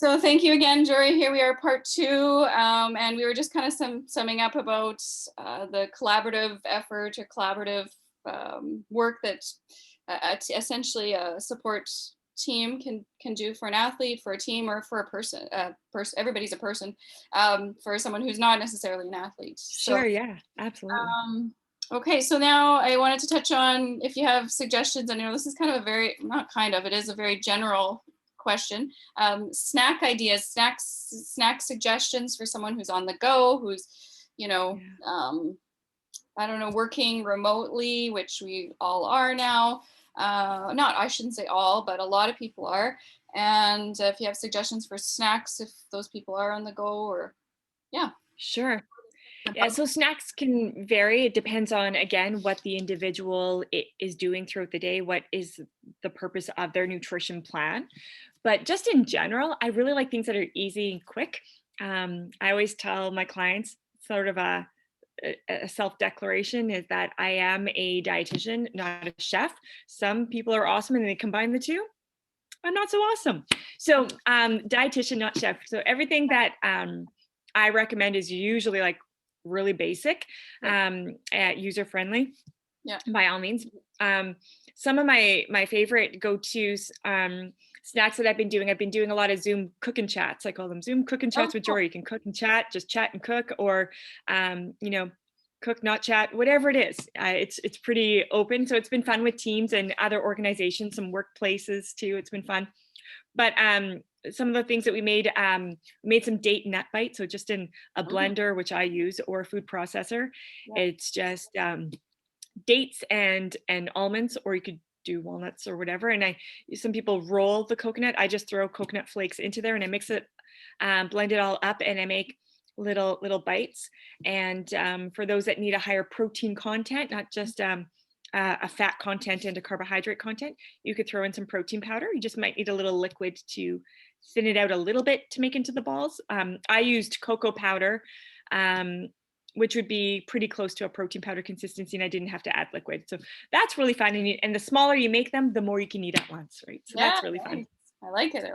So thank you again, Jorie. Here we are, part two, and we were just kind of summing up about the collaborative effort or collaborative work that essentially a support team can do for an athlete, for a team, or for a person. Everybody's a person, for someone who's not necessarily an athlete. So, Sure, yeah, absolutely. okay, so now I wanted to touch on if you have suggestions. I know this is kind of a very, not kind of, it is a very general question. Snack ideas, snack suggestions for someone who's on the go, who's, you know, Yeah. I don't know, working remotely, which we all are now. Not, I shouldn't say all, but a lot of people are. And if you have suggestions for snacks, if those people are on the go, or yeah. Sure. Yeah, so snacks can vary. It depends on, again, what the individual is doing throughout the day, what is the purpose of their nutrition plan. But just in general, I really like things that are easy and quick. I always tell my clients sort of a self-declaration is that I am a dietitian, not a chef. Some people are awesome and they combine the two. I'm not so awesome. So dietitian, not chef. So everything that I recommend is usually like really basic, user friendly. Yeah. By all means. Some of my favorite go-tos snacks that I've been doing a lot of Zoom cooking chats. I call them Zoom cooking chats with Jorie. You can cook and chat, just chat and cook, or cook, not chat, whatever it is. It's pretty open. So it's been fun with teams and other organizations, some workplaces too. It's been fun. But some of the things that we made some date nut bites. So just in a blender, which I use, or a food processor. Yeah. It's just dates and almonds, or you could do walnuts or whatever. And some people roll the coconut. I just throw coconut flakes into there and I mix it, blend it all up, and I make little bites. And for those that need a higher protein content, not just a fat content and a carbohydrate content, you could throw in some protein powder. You just might need a little liquid to thin it out a little bit to make into the balls. I used cocoa powder, which would be pretty close to a protein powder consistency, and I didn't have to add liquid. So that's really fun. And the smaller you make them, the more you can eat at once, right? So that's really fun. I like it.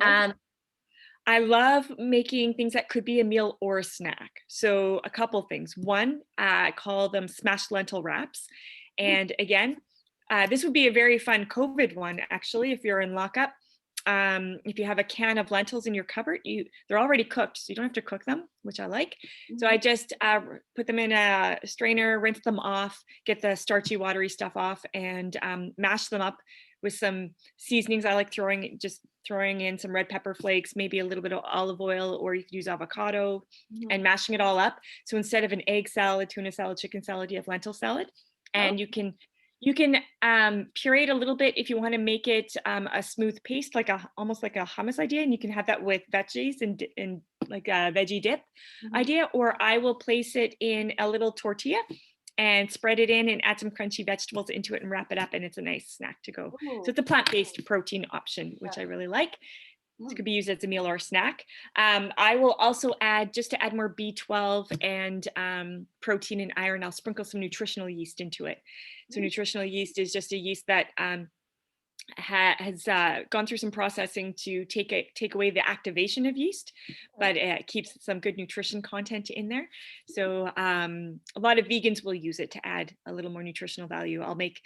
I love making things that could be a meal or a snack. So a couple things. One, I call them smashed lentil wraps. And again, this would be a very fun COVID one, actually, if you're in lockup. If you have a can of lentils in your cupboard, they're already cooked, so you don't have to cook them, which I like. So I just put them in a strainer, rinse them off, get the starchy, watery stuff off, and mash them up with some seasonings. I like throwing in some red pepper flakes, maybe a little bit of olive oil, or you could use avocado, and mashing it all up. So instead of an egg salad, tuna salad, chicken salad, you have lentil salad. And you can puree it a little bit if you want to make it a smooth paste, like almost like a hummus idea, and you can have that with veggies and like a veggie dip idea. Or I will place it in a little tortilla and spread it in and add some crunchy vegetables into it and wrap it up, and it's a nice snack to go. So it's a plant-based protein option, which I really like. It could be used as a meal or a snack. I will also add, just to add more B12 and protein and iron, I'll sprinkle some nutritional yeast into it. So nutritional yeast is just a yeast that has gone through some processing to take away the activation of yeast, but it keeps some good nutrition content in there. So a lot of vegans will use it to add a little more nutritional value. I'll make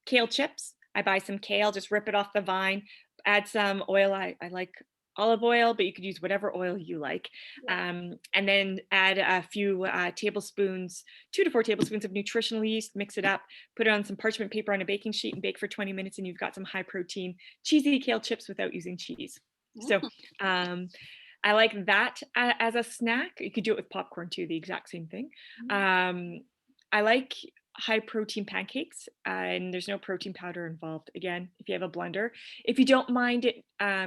kale chips. I buy some kale, just rip it off the vine, add some oil. I like olive oil, but you could use whatever oil you like. And then add a few tablespoons, 2 to 4 tablespoons of nutritional yeast, mix it up, put it on some parchment paper on a baking sheet and bake for 20 minutes. And you've got some high protein, cheesy kale chips without using cheese. So I like that as a snack. You could do it with popcorn too, the exact same thing. I like high protein pancakes, and there's no protein powder involved. Again, if you have a blender, if you don't mind it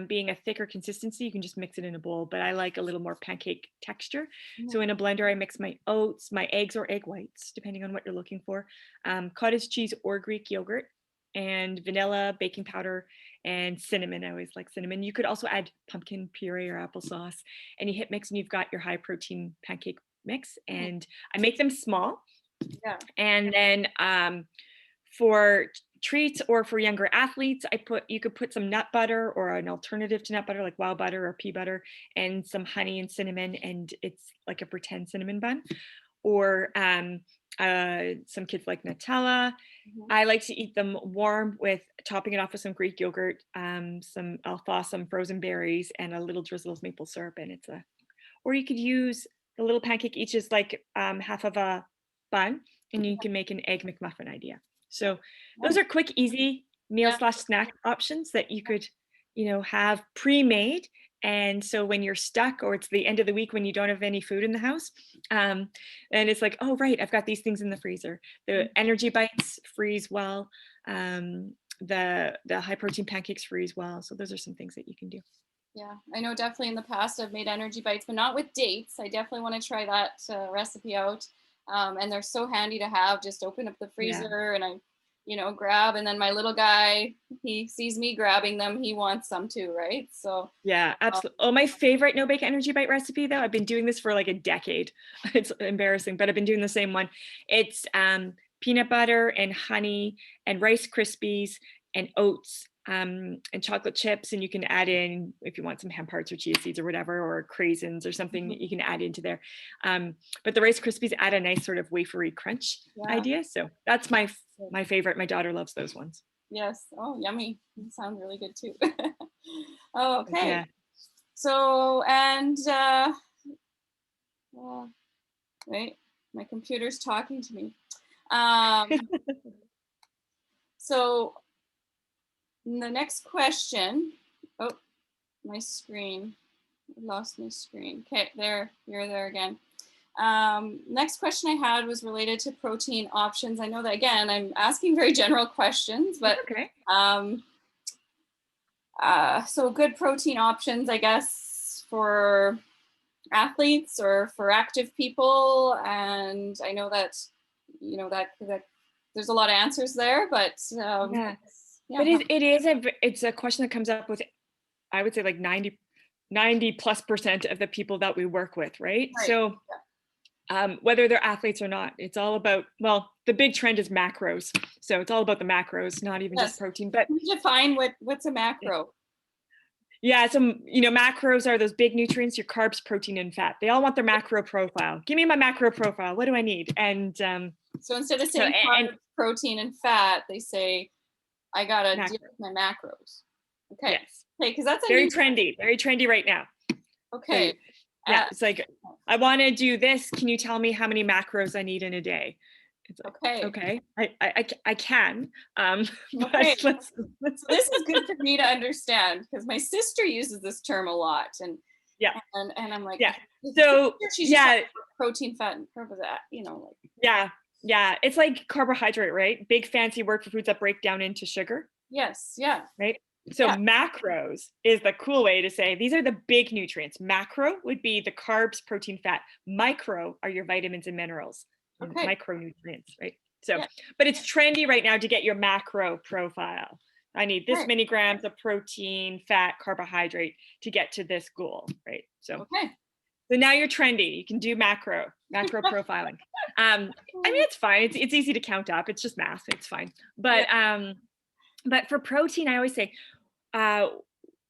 being a thicker consistency, you can just mix it in a bowl, but I like a little more pancake texture. So in a blender, I mix my oats, my eggs or egg whites, depending on what you're looking for, cottage cheese or Greek yogurt, and vanilla, baking powder, and cinnamon. I always like cinnamon. You could also add pumpkin puree or applesauce, and you hit mix and you've got your high protein pancake mix. And I make them small. And then for treats, or for younger athletes, you could put some nut butter or an alternative to nut butter like wild butter or pea butter and some honey and cinnamon, and it's like a pretend cinnamon bun. Or some kids like Nutella. Mhm. I like to eat them warm with topping it off with some Greek yogurt, some frozen berries, and a little drizzle of maple syrup. And or you could use the little pancake each is like half of a bun, and you can make an egg McMuffin idea. So those Nice. are quick, easy meal Yeah. slash snack options that you could, have pre-made. And so when you're stuck or it's the end of the week when you don't have any food in the house, and it's like, oh, right, I've got these things in the freezer. The Mhm. energy bites freeze well. The high protein pancakes freeze well. So those are some things that you can do. Yeah, I know definitely in the past I've made energy bites, but not with dates. I definitely want to try that recipe out. And they're so handy to have. Just open up the Yeah. freezer and grab. And then my little guy, he sees me grabbing them. He wants some too, right? So, Yeah, absolutely. Oh, my favorite no bake energy bite recipe though, I've been doing this for like a decade. It's embarrassing, but I've been doing the same one. It's peanut butter and honey and Rice Krispies and oats and chocolate chips. And you can add in, if you want some hemp hearts or chia seeds or whatever, or craisins or something that you can add into there. But the Rice Krispies add a nice sort of wafery crunch yeah. idea. So that's my favorite. My daughter loves those ones. Yes. Oh, yummy. Sounds really good too. Oh, okay. Yeah. So, and uh, wait, my computer's talking to me. Um, so the next question. Oh, my screen. I lost my screen. Okay, there, you're there again. Next question I had was related to protein options. I know that again, I'm asking very general questions, but Okay. um, so good protein options, I guess, for athletes or for active people. And I know that, that there's a lot of answers there, but Yeah. yeah, But it's a question that comes up with, I would say, like 90+% of the people that we work with, right? right. So whether they're athletes or not, it's all about, well, the big trend is macros. So it's all about the macros, not even just Yes. protein. But Can you define what's a macro? yeah, macros are those big nutrients, your carbs, protein, and fat. They all want their macro profile. Give me my macro profile. What do I need? And So instead of so saying and carbs, protein, and fat, they say I gotta deal macro. with my macros. Okay. Yes. Okay, because that's a new. Very trendy right now. So Okay. yeah, Uh, it's like, I want to do this. Can you tell me how many macros I need in a day? It's like, okay. okay, I can, but Okay. let's So this is good for me to understand because my sister uses this term a lot, and yeah, and I'm like, yeah. "It's So she's just yeah, talking about protein, fat, and carb, that like yeah, yeah. It's like carbohydrate, right? Big fancy word for foods that break down into sugar, yes, yeah, right? So yeah, macros is the cool way to say these are the big nutrients. Macro would be the carbs, protein, fat. Micro are your vitamins and minerals and okay, micronutrients, right? So, yeah, but it's trendy right now to get your macro profile. I need this right, many grams of protein, fat, carbohydrate to get to this goal, right? okay. So now you're trendy. You can do macro profiling. I mean, it's fine. It's easy to count up. It's just math. It's fine. Yeah, But for protein, I always say, uh,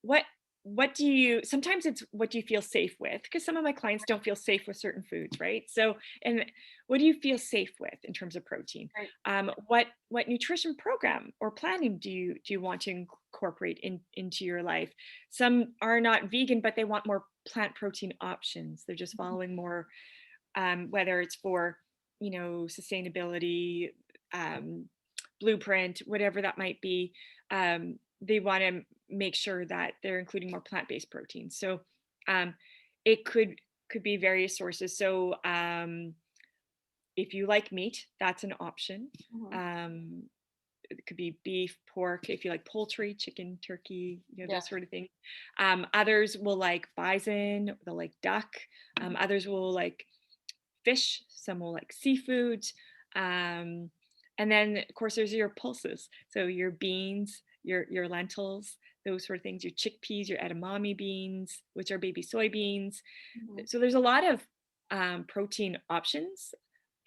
what what do you sometimes it's what do you feel safe with, because some of my clients don't feel safe with certain foods, right? So, and what do you feel safe with in terms of protein? right. What nutrition program or planning do you want to incorporate into your life? Some are not vegan, but they want more plant protein options. They're just Mhm. following more, whether it's for, sustainability, um, blueprint, whatever that might be. They want to make sure that they're including more plant-based proteins. So um, it could be various sources. So if you like meat, that's an option. Mhm. Um, it could be beef, pork, if you like poultry, chicken, turkey, Yeah. those sort of things. Others will like bison, they'll like duck. Mhm. Others will like fish, some will like seafood. Um, and then of course there's your pulses. So your beans, your lentils, those sort of things, your chickpeas, your edamame beans, which are baby soybeans. Mhm. So there's a lot of protein options.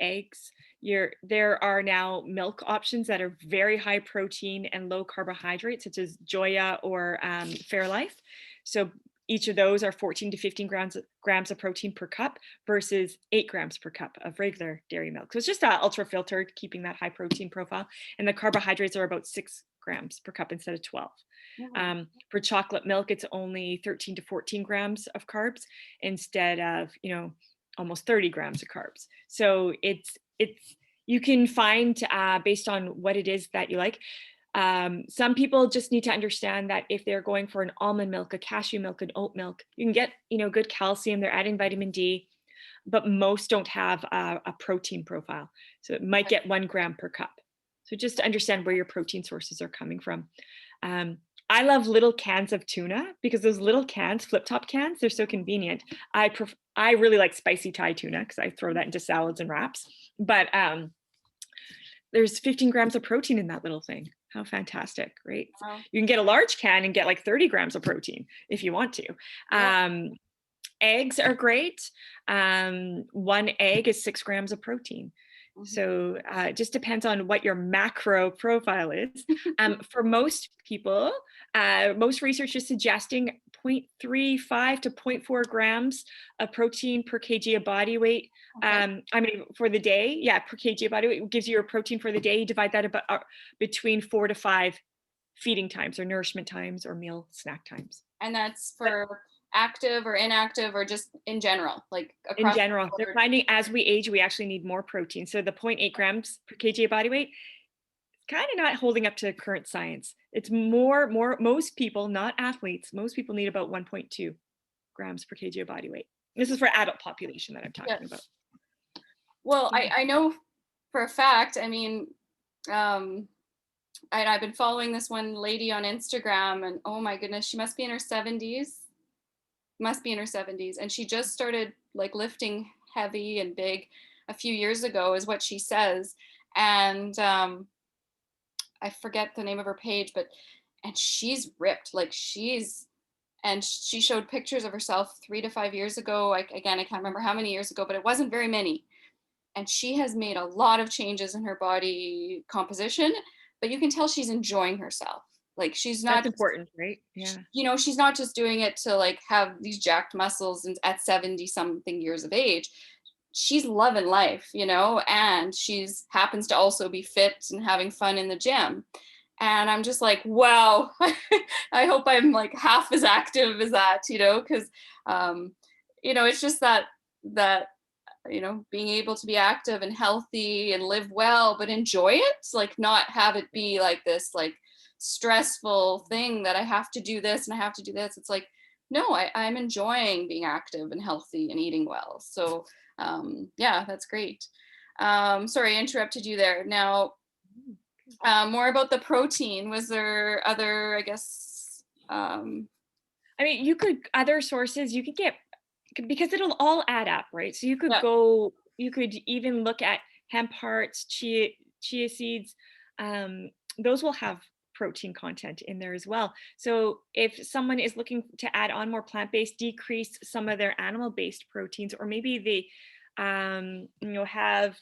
eggs. There are now milk options that are very high protein and low carbohydrate, such as Joya or Fairlife. So each of those are 14 to 15 grams of protein per cup versus 8 grams per cup of regular dairy milk. So it's just ultra filtered, keeping that high protein profile. And the carbohydrates are about 6 grams per cup instead of 12. For chocolate milk, it's only 13 to 14 grams of carbs instead of, almost 30 grams of carbs. So it's you can find based on what it is that you like. Some people just need to understand that if they're going for an almond milk, a cashew milk, an oat milk, you can get, good calcium. They're adding vitamin D, but most don't have a protein profile. So it might get 1 gram per cup. So just to understand where your protein sources are coming from. I love little cans of tuna because those little cans, flip top cans, they're so convenient. I really like spicy Thai tuna because I throw that into salads and wraps. But there's 15 grams of protein in that little thing. How fantastic, right? Wow. You can get a large can and get like 30 grams of protein if you want to. Yeah. Eggs are great. 1 egg is 6 grams of protein. So it just depends on what your macro profile is. For most people, most research is suggesting 0.35 to 0.4 grams of protein per kg of body weight. For the day, per kg of body weight gives you your protein for the day. You divide that about between 4 to 5 feeding times or nourishment times or meal snack times. And that's for active or inactive or just in general, like across in general. They're finding as we age, we actually need more protein. So the 0.8 grams per kg of body weight, kind of not holding up to current science. It's most people, not athletes, most people need about 1.2 grams per kg of body weight. This is for adult population that I'm talking about. Well, I know for a fact, I've been following this one lady on Instagram, and oh my goodness, she must be in her 70s. And she just started like lifting heavy and big a few years ago, is what she says. And I forget the name of her page, and she's ripped. And she showed pictures of herself 3 to 5 years ago. I can't remember how many years ago, but it wasn't very many. And she has made a lot of changes in her body composition, but you can tell she's enjoying herself. Like she's not. That's important, right? Yeah. She's not just doing it to like have these jacked muscles and at 70 something years of age. She's loving life, and she's happens to also be fit and having fun in the gym. And I'm just like, wow, I hope I'm like half as active as that, because, it's just that, being able to be active and healthy and live well, but enjoy it, like not have it be like this, like stressful thing that I have to do this and I have to do this. It's like, no, I'm enjoying being active and healthy and eating well. So that's great. Sorry, I interrupted you there. Now, more about the protein. Was there other, I guess, you could, other sources you could get, because it'll all add up, right? So you could you could even look at hemp hearts, chia seeds. Those will have protein content in there as well. So if someone is looking to add on more plant-based, decrease some of their animal-based proteins, or maybe they have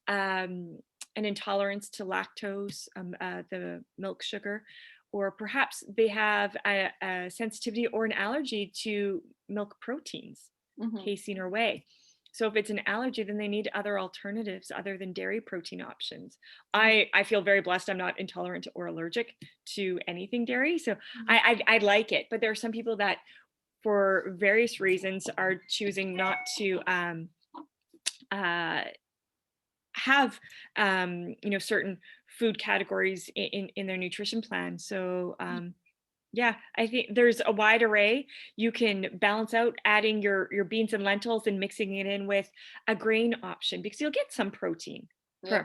an intolerance to lactose, the milk sugar, or perhaps they have a sensitivity or an allergy to milk proteins, casein or whey. So if it's an allergy, then they need other alternatives other than dairy protein options. I feel very blessed. I'm not intolerant or allergic to anything dairy. So I like it. But there are some people that for various reasons are choosing not to have certain food categories in their nutrition plan. So I think there's a wide array. You can balance out adding your beans and lentils and mixing it in with a grain option, because you'll get some protein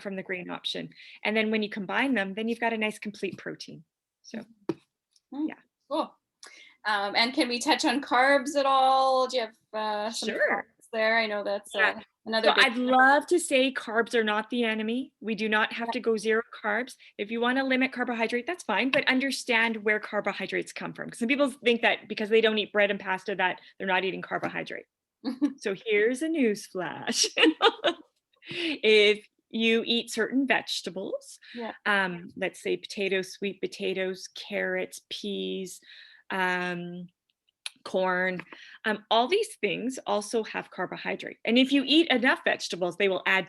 from the grain option. And then when you combine them, then you've got a nice complete protein. So cool. And can we touch on carbs at all? Do you have some thoughts there? I know that's another. So I'd love to say carbs are not the enemy. We do not have to go zero carbs. If you want to limit carbohydrate, that's fine, but understand where carbohydrates come from. Because some people think that because they don't eat bread and pasta that they're not eating carbohydrate. So here's a news flash. If you eat certain vegetables, Yeah. let's say potatoes, sweet potatoes, carrots, peas, um, corn, all these things also have carbohydrate. And if you eat enough vegetables, they will add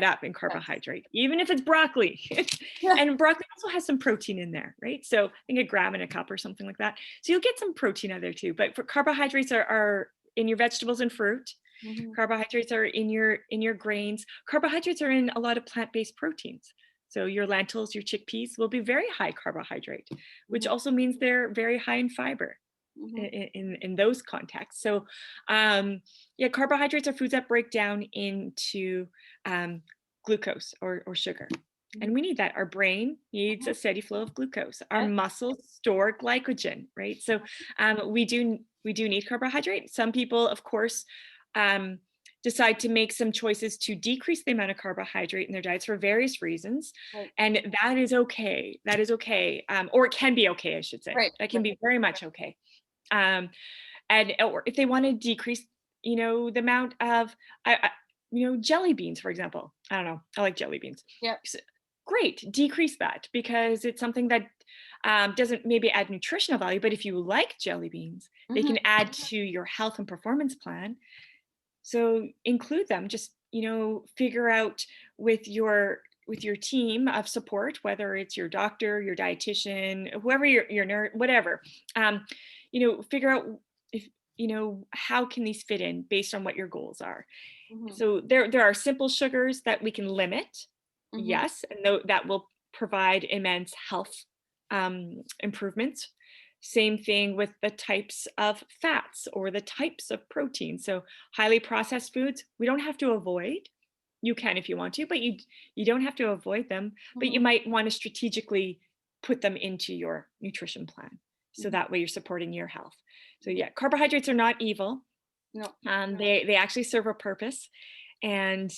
up in Yes. carbohydrate, even if it's broccoli. Yeah. And broccoli also has some protein in there, right? So I think a gram in a cup or something like that. So you'll get some protein out there too. But for carbohydrates are in your vegetables and fruit. Mhm. Carbohydrates are in your grains. Carbohydrates are in a lot of plant-based proteins. So your lentils, your chickpeas will be very high carbohydrate, which Mhm. also means they're very high in fiber Mhm. in those contexts. So yeah, carbohydrates are foods that break down into um, glucose or sugar. And Mhm. we need that. Our brain needs Mhm. a steady flow of glucose. Our Yes. muscles store glycogen, right? So we do need carbohydrate. Some people, of course, um, decide to make some choices to decrease the amount of carbohydrate in their diets for various reasons, Right. and that is okay. That is okay, or it can be okay, I should say. Right. That can Right. be very much okay. Um, and or if they want to decrease, the amount of, jelly beans, for example. I don't know. I like jelly beans. Yeah. S- Great, decrease that because it's something that doesn't maybe add nutritional value. But if you like jelly beans, they Mhm. can add to your health and performance plan. So include them. Just figure out with your team of support, whether it's your doctor, your dietitian, whoever your nurse, whatever. Um, figure out if how can these fit in based on what your goals are. Mhm. So there are simple sugars that we can limit, Mhm. yes, and that will provide immense health improvements. Same thing with the types of fats or the types of protein. So highly processed foods, we don't have to avoid. You can if you want to, but you don't have to avoid them. But you Mhm. might want to strategically put them into your nutrition plan, so Mhm. that way you're supporting your health. So Yeah. yeah, carbohydrates are not evil. No. They actually serve a purpose, and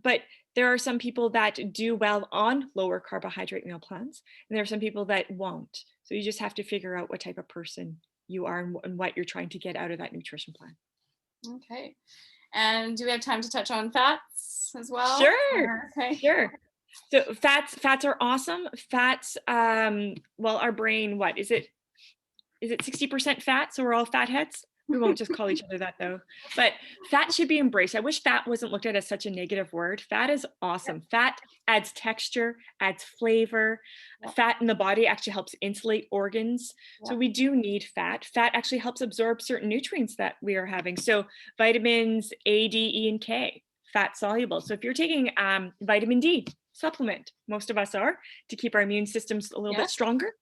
but there are some people that do well on lower carbohydrate meal plans, and there are some people that won't. So you just have to figure out what type of person you are and what you're trying to get out of that nutrition plan. Okay. And do we have time to touch on fats as well? Sure, Okay. sure. So fats are awesome. Fats, well, our brain, what is it? Is it 60% fat? So we're all fatheads? We won't just call each other that though. But fat should be embraced. I wish fat wasn't looked at as such a negative word. Fat is Yeah. awesome. Fat adds texture, adds flavor. Yeah. Fat in the body actually helps insulate organs. So Yeah. we do need fat. Fat actually helps absorb certain nutrients that we are having. So vitamins A, D, E, and K, fat soluble. So if you're taking vitamin D supplement, most of us are, to keep our immune systems a little Yeah. bit stronger.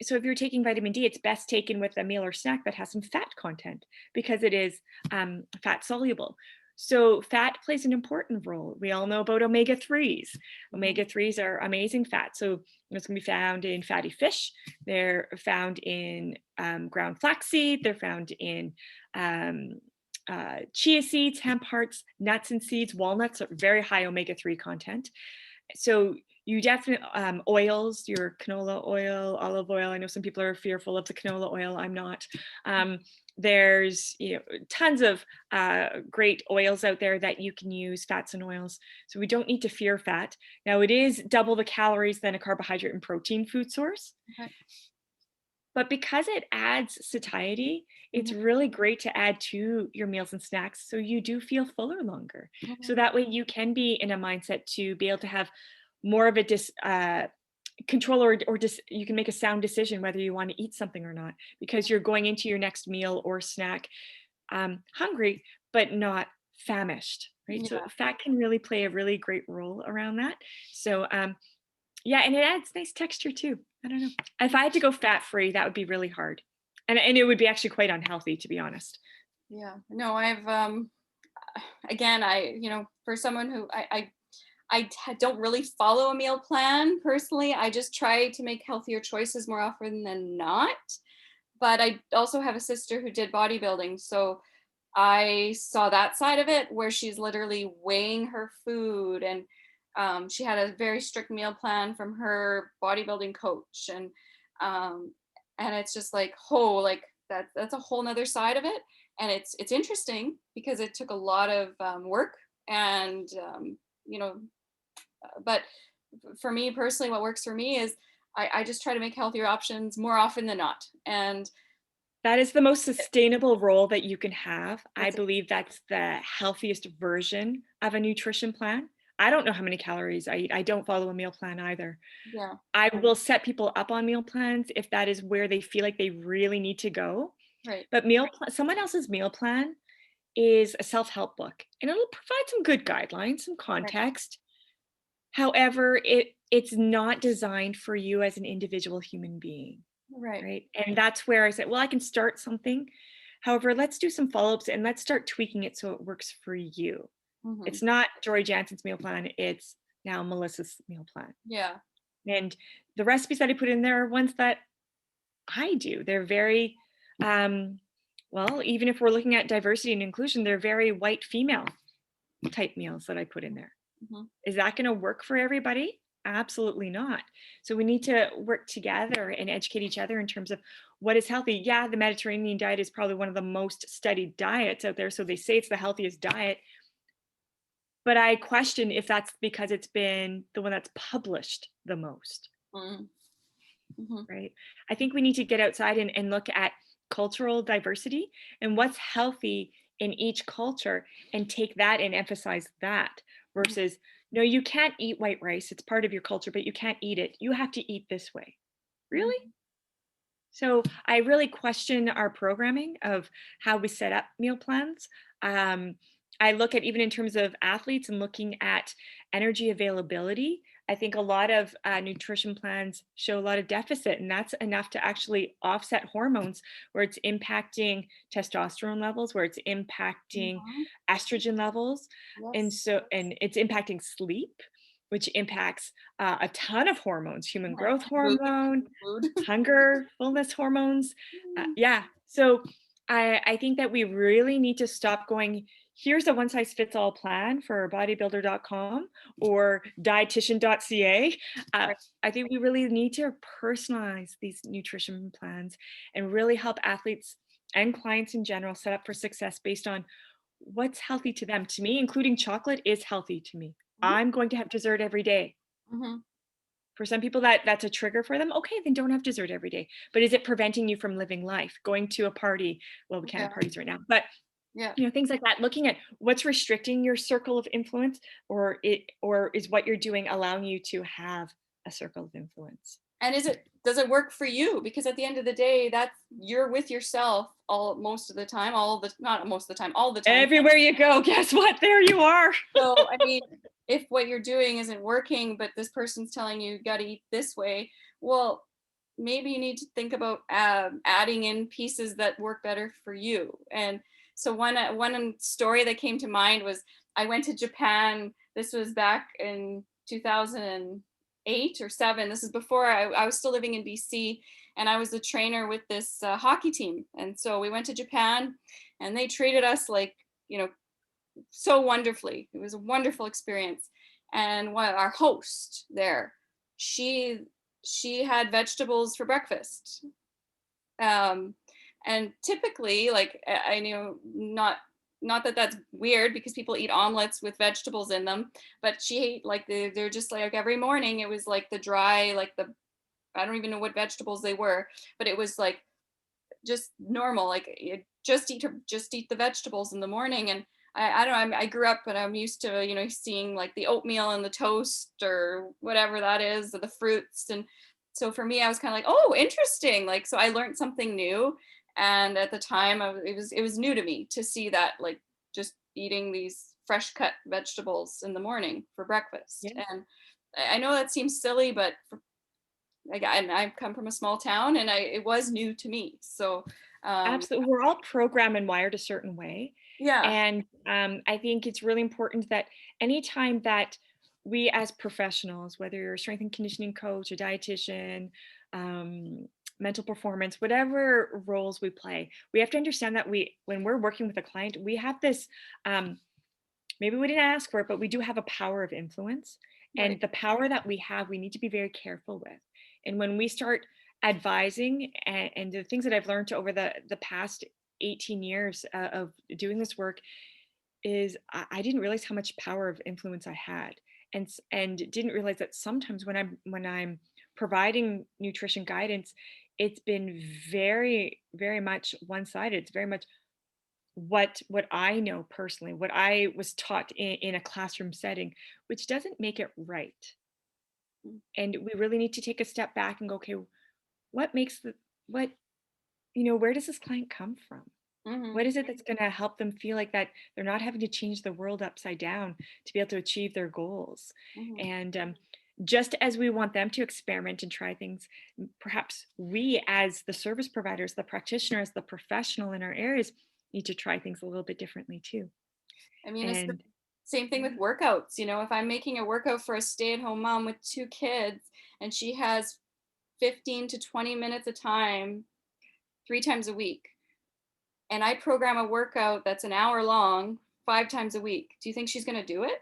So if you're taking vitamin D, it's best taken with a meal or snack that has some fat content because it is fat soluble. So fat plays an important role. We all know about omega 3s. Mhm. Omega 3s are amazing fat. So it's going to be found in fatty fish. They're found in ground flaxseed. They're found in um, chia seeds, hemp hearts, nuts and seeds. Walnuts are very high omega 3 content. So you definitely oils, your canola oil, olive oil. I know some people are fearful of the canola oil. I'm not. Um, there's tons of great oils out there that you can use, fats and oils. So we don't need to fear fat. Now it is double the calories than a carbohydrate and protein food source. Okay. But because it adds satiety, it's Mhm. really great to add to your meals and snacks so you do feel fuller longer. So Mhm. that way you can be in a mindset to be able to have more of a control you can make a sound decision whether you want to eat something or not because you're going into your next meal or snack hungry but not famished, right? So Yeah. fat can really play a really great role around that. So yeah, and it adds nice texture too. I don't know. If I had to go fat free, that would be really hard. And it would be actually quite unhealthy, to be honest. Yeah. No, I've again, for someone who don't really follow a meal plan personally. I just try to make healthier choices more often than not. But I also have a sister who did bodybuilding, so I saw that side of it where she's literally weighing her food, and she had a very strict meal plan from her bodybuilding coach, um, and it's just like, oh, like that's a whole nother side of it, and it's interesting because it took a lot of work And you know, but for me personally, what works for me is I just try to make healthier options more often than not. And That is the most sustainable role that you can have. I that's it. believe that's the healthiest version of a nutrition plan. I don't know how many calories I eat. I don't follow a meal plan either. Yeah, I will set people up on meal plans if that is where they feel like they really need to go. right, But someone else's meal plan is a self-help book, and it'll provide some good guidelines, some right, context. However, it's not designed for you as an individual human being, right. right? And that's where I said, well, I can start something. However, let's do some follow-ups and let's start tweaking it so it works for you. Hmm. It's not Jorie Janzen's meal plan, it's now Melissa's meal plan. Yeah, And the recipes that I put in there are ones that I do. They're very, um, well, even if we're looking at diversity and inclusion, they're very white female type meals that I put in there. hmm, Is that going to work for everybody? Absolutely not. So we need to work together and educate each other in terms of what is healthy. Yeah, the Mediterranean diet is probably one of the most studied diets out there. So they say it's the healthiest diet. But I question if that's because it's been the one that's published the most, hmm, hmm, right? I think we need to get outside and look at cultural diversity and what's healthy in each culture and take that and emphasize that versus, no, you can't eat white rice. It's part of your culture, but you can't eat it. You have to eat this way. Really? hmm, So I really question our programming of how we set up meal plans. Um, I look at even in terms of athletes and looking at energy availability. I think a lot of nutrition plans show a lot of deficit, and that's enough to actually offset hormones where it's impacting testosterone levels, where it's impacting hmm. estrogen levels, and Yes, and it's impacting sleep, which impacts a ton of hormones, human right. growth Mood, hormone, mood. hunger, fullness hormones. Yeah. So I think that we really need to stop going, here's a one size fits all plan for bodybuilder.com or dietitian.ca. Uh, Right. I think we really need to personalize these nutrition plans and really help athletes and clients in general set up for success based on what's healthy to them. To me, including chocolate is healthy to me. Mhm, I'm going to have dessert every day. mhm. For some people that's a trigger for them. Okay, then don't have dessert every day. But is it preventing you from living life? Going to a party? Well, we can't have Yeah, parties right now. But yeah. things like that, looking at what's restricting your circle of influence or is what you're doing allowing you to have a circle of influence. And does it work for you? Because at the end of the day, that's you're with yourself all most of the time, all the not most of the time, all the time. Everywhere you go, guess what? There you are. So, I mean, if what you're doing isn't working, but this person's telling you got to eat this way, well, maybe you need to think about adding in pieces that work better for you. And so one story that came to mind was I went to Japan. This was back in 2008 or seven. This is before I was still living in BC, and I was the trainer with this hockey team. And so we went to Japan, and they treated us like you know so wonderfully. It was a wonderful experience. And our host there, she she had vegetables for breakfast. Um, and typically, like I knew not that that's weird because people eat omelets with vegetables in them, but she ate like they're just like every morning it was like the dry like the I don't even know what vegetables they were, but it was like just normal. Like just eat the vegetables in the morning. And I don't know. I grew up and I'm used to seeing like the oatmeal and the toast or whatever that is, or the fruits. And so for me, I was kind of like, oh, interesting. Like so, I learned something new. And at the time, it was new to me to see that like just eating these fresh cut vegetables in the morning for breakfast. Yeah. And I know that seems silly, but like and I come from a small town and it was new to me. So Absolutely. We're all programmed and wired a certain way. yeah, And I think it's really important that anytime that we as professionals, whether you're a strength and conditioning coach, a dietitian, um, mental performance, whatever roles we play, we have to understand that when we're working with a client, we have this, maybe we didn't ask for it, but we do have a power of influence. right. And the power that we have, we need to be very careful with. And when we start advising and the things that I've learned over the past 18 years of doing this work is I didn't realize how much power of influence I had, and didn't realize that sometimes when I'm providing nutrition guidance, it's been very very much one-sided. It's very much what I know personally, what I was taught in a classroom setting, which doesn't make it right. Mm. And we really need to take a step back and go, okay, what makes the what where does this client come from? Mhm. What is it that's going to help them feel like that they're not having to change the world upside down to be able to achieve their goals? Mhm. And just as we want them to experiment and try things, perhaps we, as the service providers, the practitioners, the professional in our areas, need to try things a little bit differently too. I mean, it's the And same thing yeah, with workouts. If I'm making a workout for a stay-at-home mom with 2 kids and she has 15 to 20 minutes of time 3 times a week, and I program a workout that's an hour long 5 times a week, do you think she's gonna do it?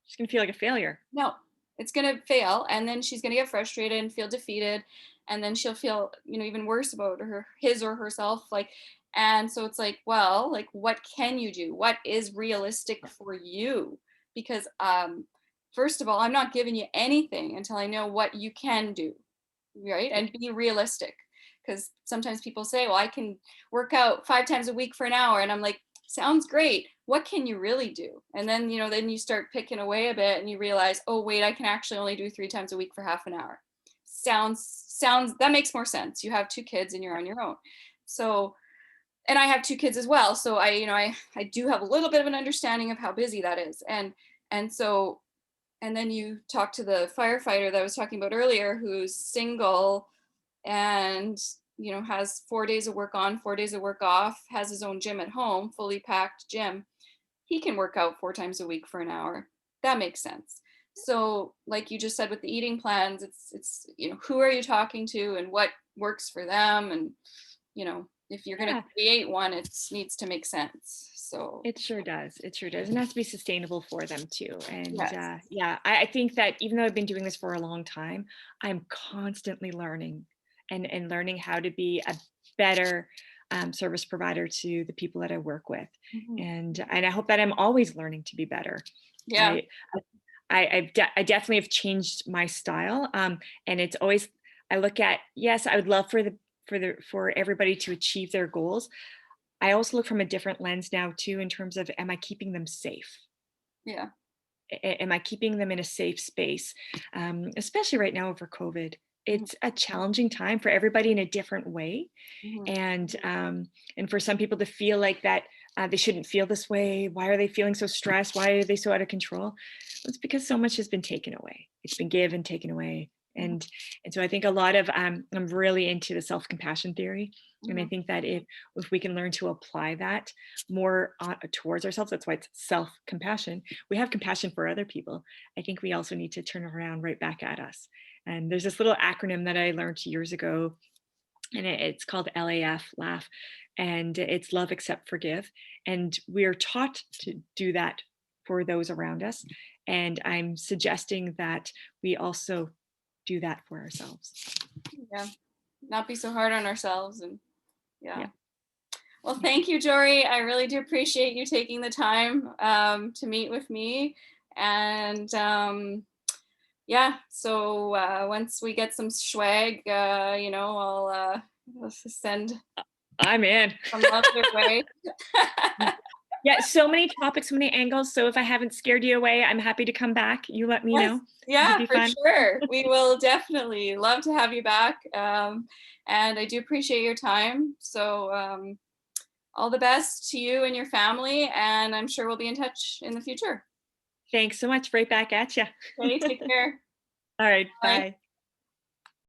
she's going to feel like a failure. No, it's gonna fail, and then she's gonna get frustrated and feel defeated, and then she'll feel, even worse about his or herself, like, and so it's like, well, like, what can you do? What is realistic for you? Because, first of all, I'm not giving you anything until I know what you can do, right? Yeah. And be realistic, because sometimes people say, well, I can work out 5 times a week for an hour, and I'm like, sounds great. What can you really do? And then, then you start picking away a bit and you realize, oh, wait, I can actually only do 3 times a week for half an hour. Sounds that makes more sense. You have 2 kids and you're on your own. So, and I have 2 kids as well. So I do have a little bit of an understanding of how busy that is. And so, and then you talk to the firefighter that I was talking about earlier, who's single and has 4 days of work on, 4 days of work off, has his own gym at home, fully packed gym. He can work out 4 times a week for an hour. That makes sense. So, like you just said with the eating plans, it's who are you talking to and what works for them, and if you're going to Yeah, create one, it needs to make sense. So, it sure does. It sure does. And it has to be sustainable for them too. And yes. yeah, I think that even though I've been doing this for a long time, I'm constantly learning and learning how to be a better service provider to the people that I work with. Mhm. And I hope that I'm always learning to be better. Yeah. I I definitely have changed my style. And it's always I look at, yes, I would love for everybody to achieve their goals. I also look from a different lens now too, in terms of, am I keeping them safe? Yeah. Am I keeping them in a safe space? Especially right now over COVID, Mhm. it's a challenging time for everybody in a different way, Mhm. and for some people to feel like that they shouldn't feel this way. Why are they feeling so stressed? Why are they so out of control? It's because so much has been taken away. It's been given, taken away, Mhm. and so I think a lot of I'm really into the self compassion theory, and I Mhm. think that if we can learn to apply that more towards ourselves, that's why it's self compassion. We have compassion for other people. I think we also need to turn around right back at us. And there's this little acronym that I learned years ago, and it's called LAF, laugh, and it's love, accept, forgive. And we're taught to do that for those around us. And I'm suggesting that we also do that for ourselves. Yeah. Not be so hard on ourselves, and Yeah. yeah. Well, Yeah. thank you, Jorie. I really do appreciate you taking the time to meet with me. And yeah, so once we get some swag, I'll send I'm in. some love your way. Yeah, so many topics, so many angles. So if I haven't scared you away, I'm happy to come back. You let me Yes, know. It'd yeah, be for fun. sure. We will definitely love to have you back. And I do appreciate your time. So all the best to you and your family. And I'm sure we'll be in touch in the future. Thanks so much. Right back at you. Okay, take care. All right. Bye. Bye.